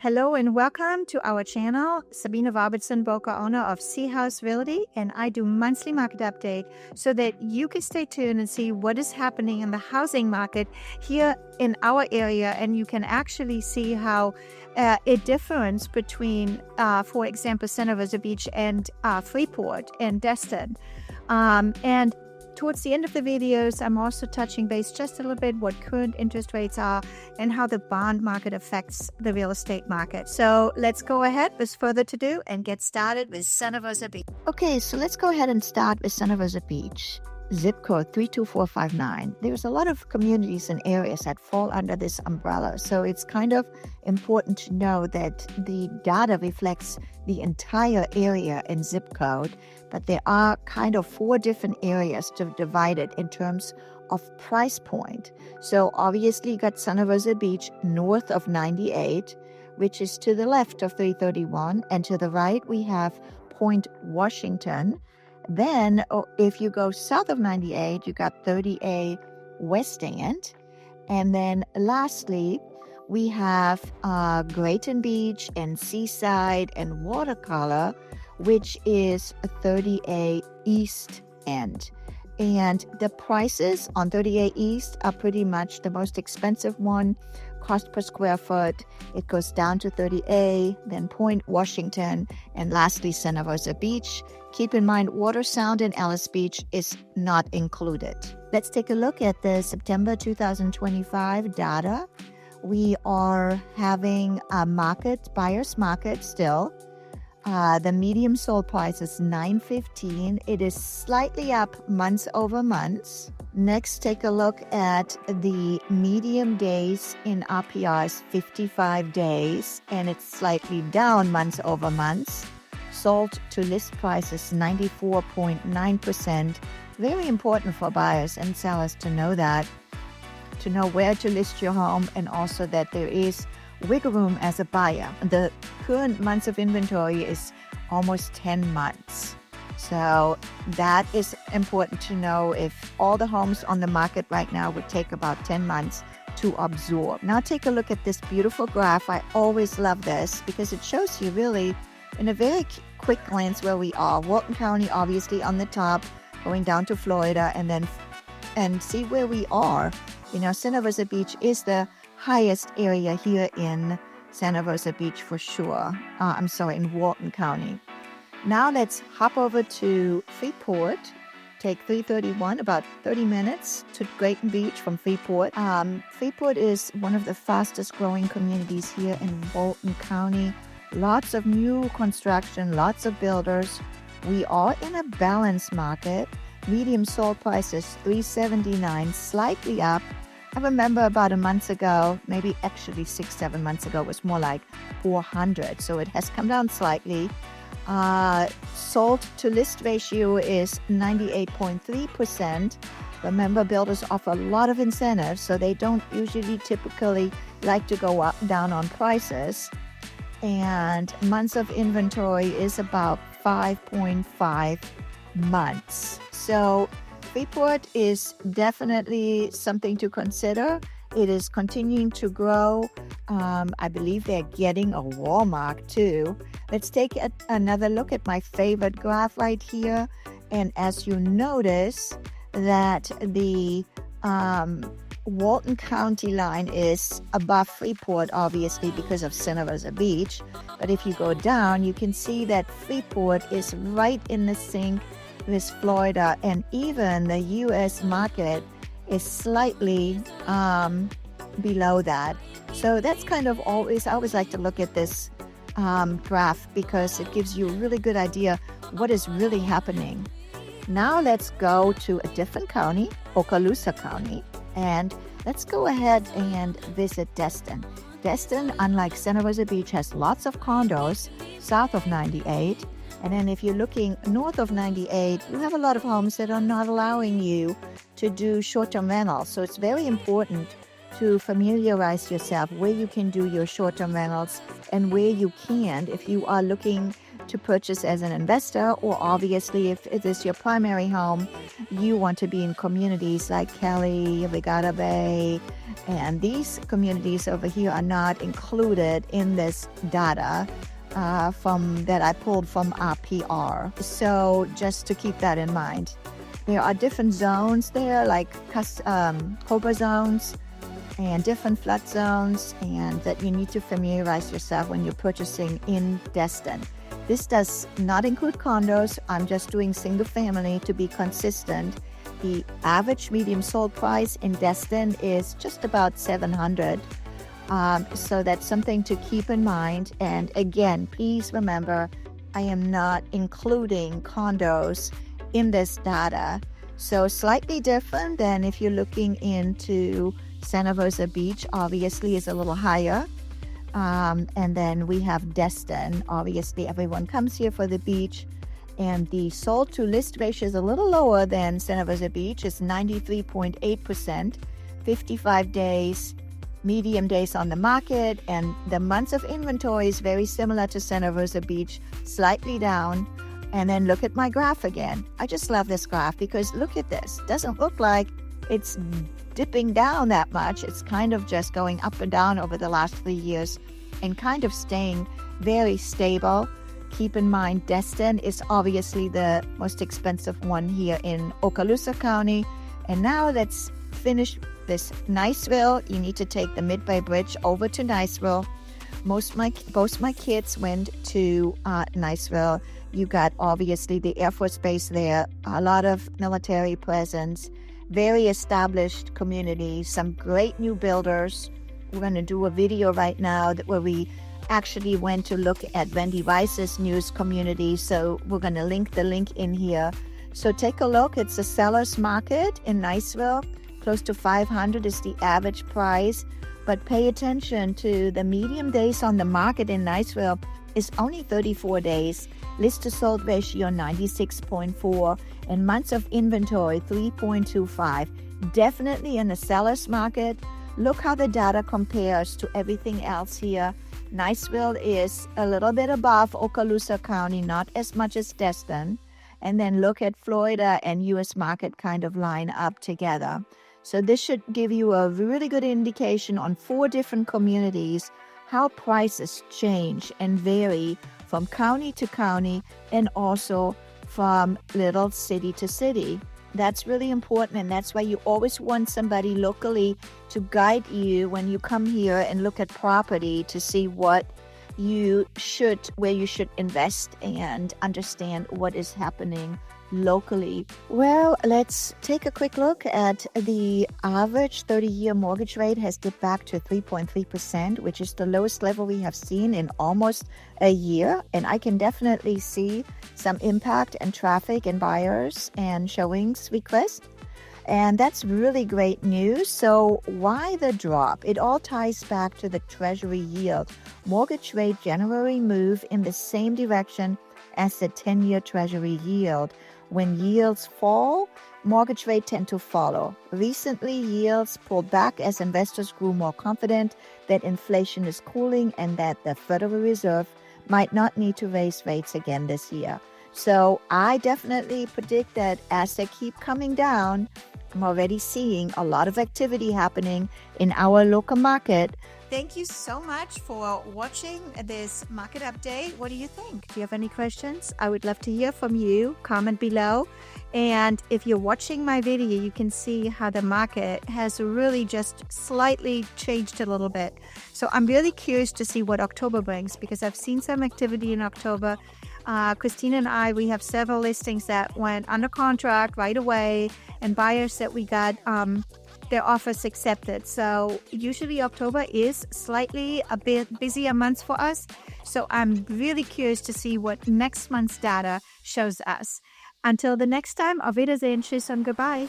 Hello and welcome to our channel. Sabine Robertson, broker owner of Seahausrealty, and I do monthly market update so that you can stay tuned and see what is happening in the housing market here in our area, and you can actually see how a difference between, for example, Santa Rosa Beach and Freeport and Destin. And towards the end of the videos, I'm also touching base just a little bit what current interest rates are and how the bond market affects the real estate market. So let's go ahead with further ado and get started with Santa Rosa Beach. Okay, so let's go ahead and start with Santa Rosa Beach. Zip code 32459. There's a lot of communities and areas that fall under this umbrella. So it's kind of important to know that the data reflects the entire area in zip code, but there are kind of 4 different areas to divide it in terms of price point. So obviously you got Santa Rosa Beach north of 98, which is to the left of 331, and to the right we have Point Washington. Then, if you go south of 98, you got 30A West End. And then lastly, we have Grayton Beach and Seaside and Watercolor, which is 30A East End. And the prices on 30A East are pretty much the most expensive one. Cost per square foot, it goes down to 30A, then Point Washington, and lastly Santa Rosa Beach. Keep in mind, Watersound and Ellis Beach is not included. Let's take a look at the September 2025 data. We are having a buyer's market still. The medium sold price is $915. It is slightly up months over months. Next, take a look at the medium days in RPRs, 55 days, and it's slightly down months over months. Sold to list price is 94.9%. Very important for buyers and sellers to know that, to know where to list your home, and also that there is wiggle room as a buyer. The current months of inventory is almost 10 months. So that is important to know. If all the homes on the market right now would take about 10 months to absorb. Now take a look at this beautiful graph. I always love this because it shows you really in a very quick glance where we are. Walton County obviously on the top, going down to Florida, and see where we are. You know, Santa Rosa Beach is the highest area here in Santa Rosa Beach for sure. In Walton County. Now let's hop over to Freeport. Take 331, about 30 minutes to Grayton Beach from Freeport. Freeport is one of the fastest growing communities here in Walton County. Lots of new construction, lots of builders. We are in a balanced market. Medium sold price is $379, slightly up. I remember about a month ago, maybe actually 6-7 months ago, it was more like $400. So it has come down slightly. Sold to list ratio is 98.3%. Remember, builders offer a lot of incentives, so they don't typically like to go down on prices. And months of inventory is about 5.5 months. So Freeport is definitely something to consider. It is continuing to grow. I believe they're getting a Walmart too. Let's take another look at my favorite graph right here. And as you notice that the Walton County line is above Freeport, obviously because of Santa Rosa Beach. But if you go down, you can see that Freeport is right in the sync with Florida, and even the U.S. market is slightly below that. So that's kind of I always like to look at this graph because it gives you a really good idea what is really happening. Now let's go to a different county, Okaloosa County, and let's go ahead and visit Destin. Destin, unlike Santa Rosa Beach, has lots of condos south of 98. And then if you're looking north of 98, you have a lot of homes that are not allowing you to do short-term rentals. So it's very important to familiarize yourself where you can do your short-term rentals and where you can't if you are looking to purchase as an investor, or obviously if it is your primary home, you want to be in communities like Kelly, Regatta Bay, and these communities over here are not included in this data that I pulled from RPR. So just to keep that in mind. There are different zones there, like COBRA zones and different flood zones, and that you need to familiarize yourself when you're purchasing in Destin. This does not include condos. I'm just doing single family to be consistent. The average medium sold price in Destin is just about $700. So that's something to keep in mind. And again, please remember, I am not including condos in this data. So slightly different than if you're looking into Santa Rosa Beach, obviously is a little higher. And then we have Destin. Obviously, everyone comes here for the beach. And the sold to list ratio is a little lower than Santa Rosa Beach. It's 93.8%, 55 days, medium days on the market. And the months of inventory is very similar to Santa Rosa Beach, slightly down. And then look at my graph again. I just love this graph because look at this. Doesn't look like it's dipping down that much. It's kind of just going up and down over the last 3 years and kind of staying very stable. Keep in mind, Destin is obviously the most expensive one here in Okaloosa County. And now let's finish this Niceville. You need to take the Midway Bridge over to Niceville. Both my kids went to Niceville. You got obviously the Air Force Base there, a lot of military presence, very established community, some great new builders. We're going to do a video right now where we actually went to look at Wendy Rice's news community. So we're going to link the link in here. So take a look. It's a seller's market in Niceville. Close to $500 is the average price. But pay attention to the medium days on the market in Niceville is only 34 days. List to sold ratio 96.4 and months of inventory 3.25. Definitely in the seller's market. Look how the data compares to everything else here. Niceville is a little bit above Okaloosa County, not as much as Destin. And then look at Florida and U.S. market kind of line up together. So this should give you a really good indication on 4 different communities how prices change and vary from county to county and also from little city to city. That's really important, and that's why you always want somebody locally to guide you when you come here and look at property to see where you should invest and understand what is happening locally. Well, let's take a quick look at the average 30-year mortgage rate has dipped back to 3.3%, which is the lowest level we have seen in almost a year. And I can definitely see some impact and traffic and buyers and showings requests. And that's really great news. So why the drop? It all ties back to the Treasury yield. Mortgage rate generally move in the same direction as the 10-year Treasury yield. When yields fall, mortgage rates tend to follow. Recently, yields pulled back as investors grew more confident that inflation is cooling and that the Federal Reserve might not need to raise rates again this year. So I definitely predict that as they keep coming down, I'm already seeing a lot of activity happening in our local market. Thank you so much for watching this market update. What do you think? Do you have any questions? I would love to hear from you. Comment below. And if you're watching my video, you can see how the market has really just slightly changed a little bit. So I'm really curious to see what October brings because I've seen some activity in October. Christina and I, we have several listings that went under contract right away and buyers that we got their offers accepted. So usually October is slightly a bit busier month for us. So I'm really curious to see what next month's data shows us. Until the next time, auf Wiedersehen, tschüss and goodbye.